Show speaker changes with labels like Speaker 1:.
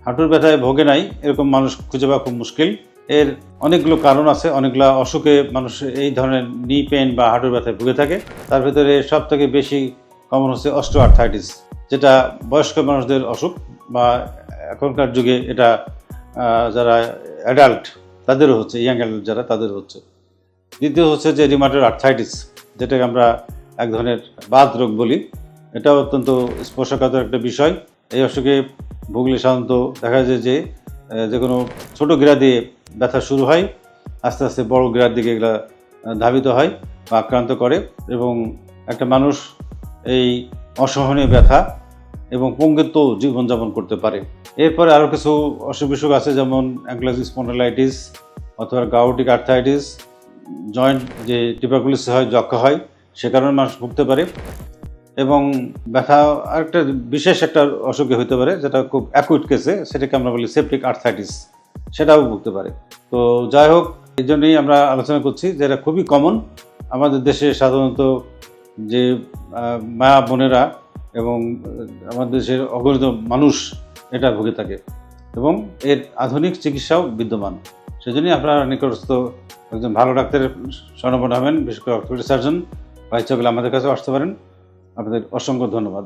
Speaker 1: হাঁটুর ব্যথায় ভোগে নাই এরকম মানুষ খুঁজে পাওয়া খুব মুশকিল। এর অনেকগুলো কারণ আছে, অনেকগুলো অসুখে মানুষ এই ধরনের নি পেন বা হাঁটুর ব্যথায় ভুগে থাকে। তার ভিতরে সব থেকে বেশি কমন হচ্ছে অস্টিওআর্থ্রাইটিস, যেটা বয়স্ক মানুষদের অসুখ, বা এখনকার যুগে এটা যারা অ্যাডাল্ট তাদেরও হচ্ছে, ইয়াং অ্যাডাল্ট যারা তাদের হচ্ছে। দ্বিতীয় হচ্ছে যে রিউমাটয়েড আর্থ্রাইটিস, যেটাকে আমরা এক ধরনের বাত রোগ বলি। এটাও অত্যন্ত স্পর্শকাতর একটা বিষয়। এই অসুখে ভুগলে সাধারণত দেখা যায় যে যে কোনো ছোটো গিরা দিয়ে ব্যথা শুরু হয়, আস্তে আস্তে বড় গিরার দিকে এগুলা ধাবিত হয় বা আক্রান্ত করে, এবং একটা মানুষ এই অসহনীয় ব্যথা এবং পঙ্গুত্ব জীবনযাপন করতে পারে। এরপরে আরও কিছু অসুখ বিসুখ আছে, যেমন অ্যাঙ্কোলাইটিস স্পন্ডাইলাইটিস অথবা গাউটিক আর্থ্রাইটিস, জয়েন্ট যে টিউবারকুলোসিস হয়, যক্ষা হয়, সে কারণে মানুষ ভুগতে পারে। এবং ব্যথা আরেকটা বিশেষ একটা অসুখে হতে পারে, যেটা খুব অ্যাকুইট কেসে, সেটাকে আমরা বলি সেপটিক আর্থ্রাইটিস, সেটাও ভুগতে পারে। তো যাই হোক, এই জন্যই আমরা আলোচনা করছি যে এটা খুবই কমন আমাদের দেশে। সাধারণত যে মা বোনেরা এবং আমাদের দেশের অগণিত মানুষ এটা ভুগে থাকে, এবং এর আধুনিক চিকিৎসাও বিদ্যমান। সেজন্যই আপনারা নিকটস্থ একজন ভালো ডাক্তারের শরণাপন্ন হবেন, বিশেষ করে অর্থোপেডিক সার্জন বা ইচ্ছা করলে আমাদের কাছে আসতে পারেন। আপনাদের অসংখ্য ধন্যবাদ।